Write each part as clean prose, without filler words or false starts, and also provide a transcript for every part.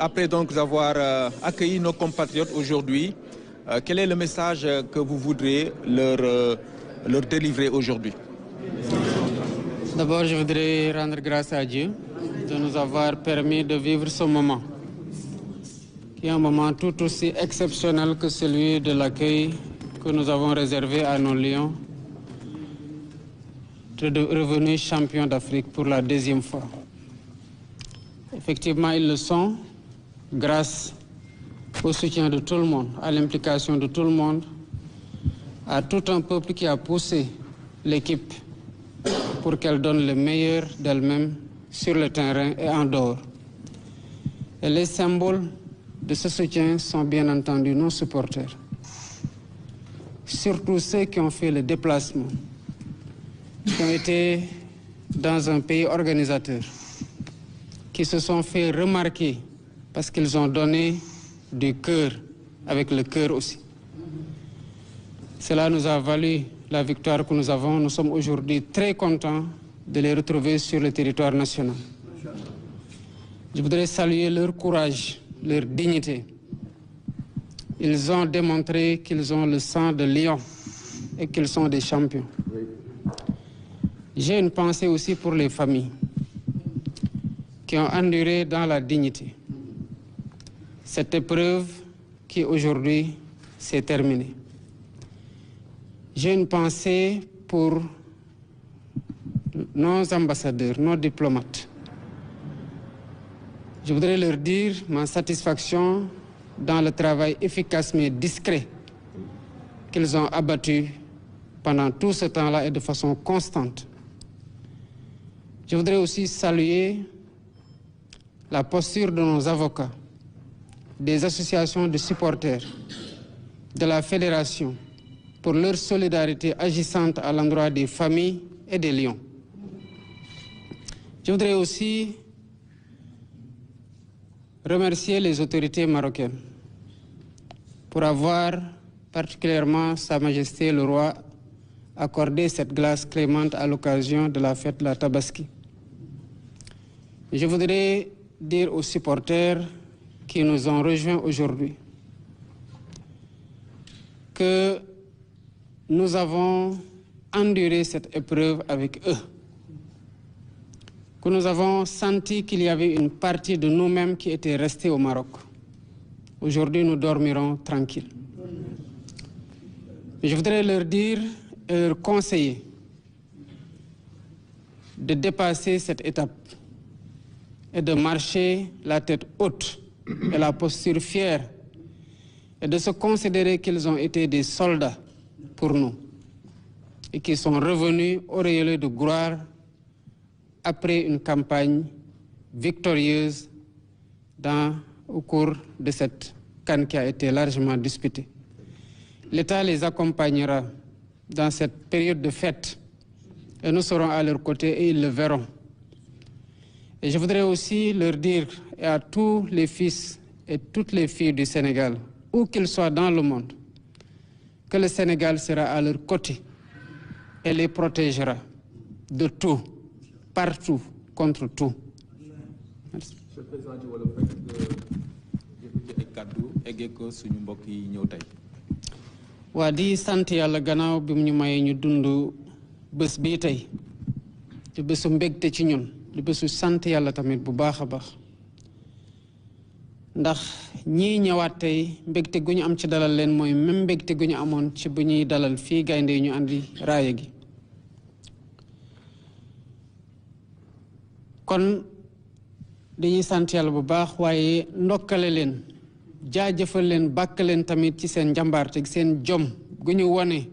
Après donc avoir accueilli nos compatriotes aujourd'hui, quel est le message que vous voudrez leur délivrer aujourd'hui? D'abord, je voudrais rendre grâce à Dieu de nous avoir permis de vivre ce moment, qui est un moment tout aussi exceptionnel que celui de l'accueil que nous avons réservé à nos lions, revenus champions d'Afrique pour la deuxième fois. Effectivement, ils le sont, grâce au soutien de tout le monde, à l'implication de tout le monde, à tout un peuple qui a poussé l'équipe pour qu'elle donne le meilleur d'elle-même sur le terrain et en dehors. Et les symboles de ce soutien sont bien entendu nos supporters. Surtout ceux qui ont fait le déplacement, qui ont été dans un pays organisateur, qui se sont fait remarquer parce qu'ils ont donné du cœur, avec le cœur aussi. Cela nous a valu la victoire que nous avons. Nous sommes aujourd'hui très contents de les retrouver sur le territoire national. Je voudrais saluer leur courage, leur dignité. Ils ont démontré qu'ils ont le sang de lion et qu'ils sont des champions. J'ai une pensée aussi pour les familles qui ont enduré dans la dignité cette épreuve qui aujourd'hui s'est terminée. J'ai une pensée pour nos ambassadeurs, nos diplomates. Je voudrais leur dire ma satisfaction dans le travail efficace mais discret qu'ils ont abattu pendant tout ce temps-là et de façon constante. Je voudrais aussi saluer la posture de nos avocats, des associations de supporters, de la fédération, pour leur solidarité agissante à l'endroit des familles et des lions. Je voudrais aussi remercier les autorités marocaines pour avoir particulièrement Sa Majesté le Roi accordé cette grâce clémente à l'occasion de la fête de la Tabaski. Je voudrais dire aux supporters qui nous ont rejoints aujourd'hui que nous avons enduré cette épreuve avec eux, que nous avons senti qu'il y avait une partie de nous-mêmes qui était restée au Maroc. Aujourd'hui, nous dormirons tranquilles. Je voudrais leur dire et leur conseiller de dépasser cette étape et de marcher la tête haute et la posture fière et de se considérer qu'ils ont été des soldats pour nous et qu'ils sont revenus auréolés de gloire après une campagne victorieuse au cours de cette CAN qui a été largement disputée. L'État les accompagnera dans cette période de fête et nous serons à leur côté et ils le verront. Et je voudrais aussi leur dire à tous les fils et toutes les filles du Sénégal, où qu'ils soient dans le monde, que le Sénégal sera à leur côté et les protégera de tout, partout, contre tout. Merci. Monsieur le Président du wolof rek jëf ay kàddu eggee ko suñu mbokk yi ñëw tey. waa di sant yàlla gannaaw bi mu ñu mayee ñu dund bés bii tey di bésu mbégte ci ñun di bésu sant yàlla tamit bu baax a baax ndax ñii ñëwaat tey mbégte gu ñu am ci dalal leen mooy même mbégte gu ñu amoon ci bu ñuy dalal fii gaynde yi ñu andi raaya gi kon dañuy sant yàlla bu baax waaye ndokkale leen jaajëfal leen bàkk leen tamit ci seen njàmbaarte seen jom gu ñu wone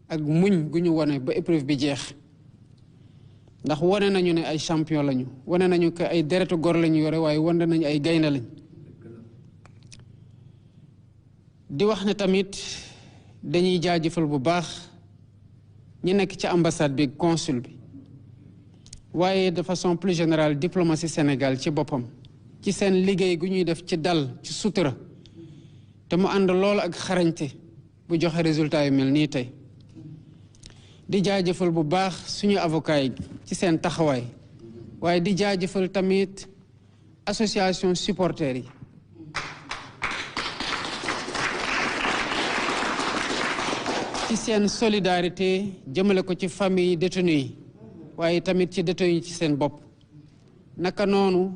ak muñ gu ñu wone ba épreuve bi jeex ndax wane nañu ne ay champion lañu wane nañu que ay deretu gor lañu yore waaye wane nañu ay gaynde lañ di wax ne tamit dañuy jaajëfal bu baax ñi nekk ci ambassade bi consul bi waaye de façon plus générale diplomatie Sénégal ci boppam ci seen liggéey gu ñuy def ci dal ci sutura te mu ànd lool ak xarañte bu joxe résultat yu mel nii tey di jaajëfal bu baax suñu avocat yi ci seen taxawaay waaye di jaajëfal tamit association supporters yi ci seen solidarité jëmale ko ci famille détenus yi waaye tamit ci détenus yi ci seen bopp naka noonu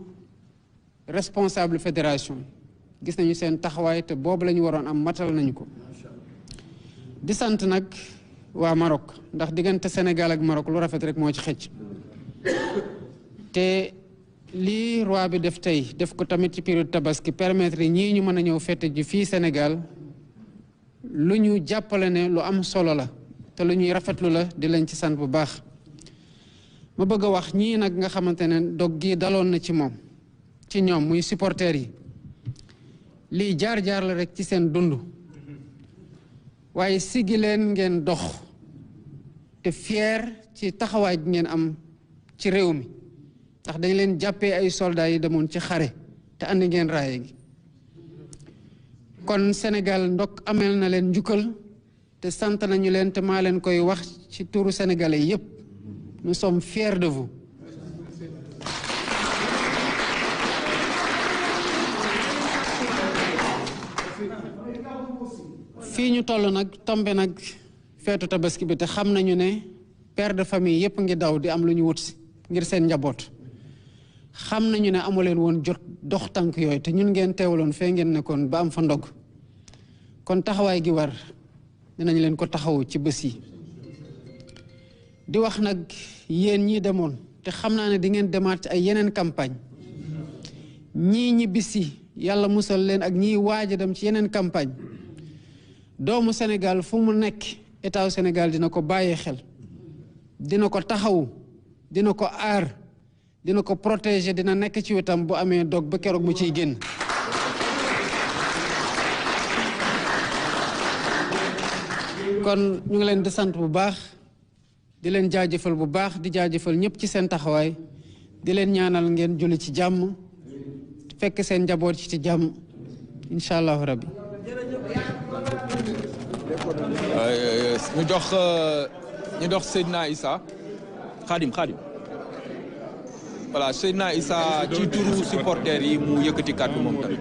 responsable fédération gis nañu seen taxawaay te boobu la ñu waroon am matal nañu ko di sant nag waa Maroc ndax diggante Sénégal ak Maroc lu rafet rek moo ci xëcc te lii roi bi def tey def ko tamit ci période tabaski permettre ñii ñu mën a ñëw fête ji fii Sénégal lu ñu jàppale ne lu am solo la te lu ñuy rafetlu la di leen ci sant bu baax ma bëgg a wax ñii nag nga xamante ne dog gi daloon na ci ñoom muy supporters yi lii jaar-jaar la rek ci seen dund waaye siggi leen ngeen dox te fier ci taxawaay bi ngeen am ci réew mi ndax dañ leen jàppee ay soldats yi demoon ci xare te andi ngeen raaye gi kon Sénégal ndok ameel na leen njukkal te sant nañu leen te maa leen koy wax ci turu sénégalais yépp nous sommes fiers de vous. fii ñu toll nag tombe nag feetu tabaski bi te xam nañu ne père de famille yépp ngi daw di am lu ñu wut si ngir seen njaboot xam nañu ne amu leen woon jot dox tànk yooyu te ñun ngeen teewaloon fee ngeen nekkoon ba am fa ndog kon taxawaay gi war dinañ leen ko taxawu ci bés yi di wax nag yéen ñi demoon te xam naa ne di ngeen demaat ci ay yeneen campagne ñii ñi bisi yàlla musal leen ak ñii waaj a dem ci yeneen campagne doomu Sénégal fu mu nekk état Sénégal dina ko bàyyee xel dina ko taxawu dina ko aar dina ko protéger dina nekk ci wetam bu amee dog ba keroog mu ciy génn kon ñu ngi leen di sant bu baax di leen jaajëfal bu baax di jaajëfal ñëpp ci seen taxawaay di leen ñaanal ngeen julli ci jàmm fekk seen njaboot ci jàmm incha allahu rabbi ñu dox Seydina Issa Khadim voilà Seydina Issa ci turu supporters yi mu yëkkati kàddu moom tamit.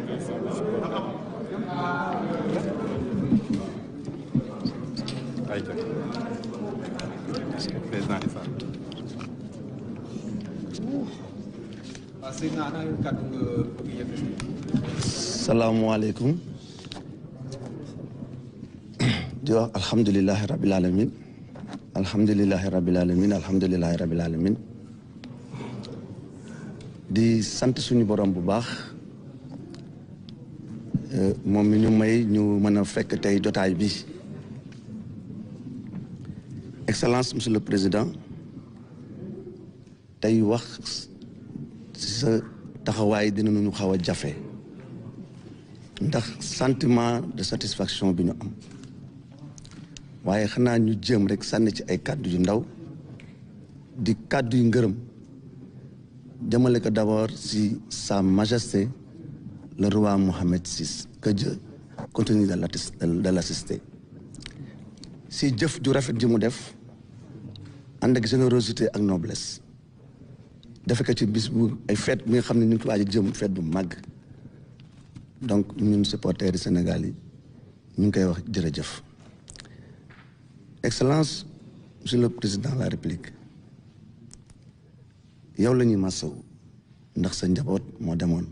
salaamaaleykum di wax alhamdulilahi rabil alamin alhamdulilahi rabil alamin alhamdulilahi rabil alamin di sant suñu borom bu baax moom mi ñu may ñu mën a fekk tey jotaay bi excellence monsieur le président tey wax sa taxawaay dinañu xaw a jafe ndax sentiment de satisfaction bi ñu am waaye xanaa ñu jéem rek sànni ci ay kàddu yu ndaw di kàddu yu ngërëm jëmale ko d'abord si sa majesté le roi Mohammed VI que Dieu continue de l'assister si jëf ju rafet ji mu def ànd ak générosité ak noblesse defe ko ci bis bu ay fête bi nga xam ne ñu ngi ko waaj a jëm fête bu màgg donc ñun supporters yi Sénégal yi ñu ngi koy wax jërëjëf excellence monsieur le président de la république yow la ñuy masawu ndax sa njaboot moo demoon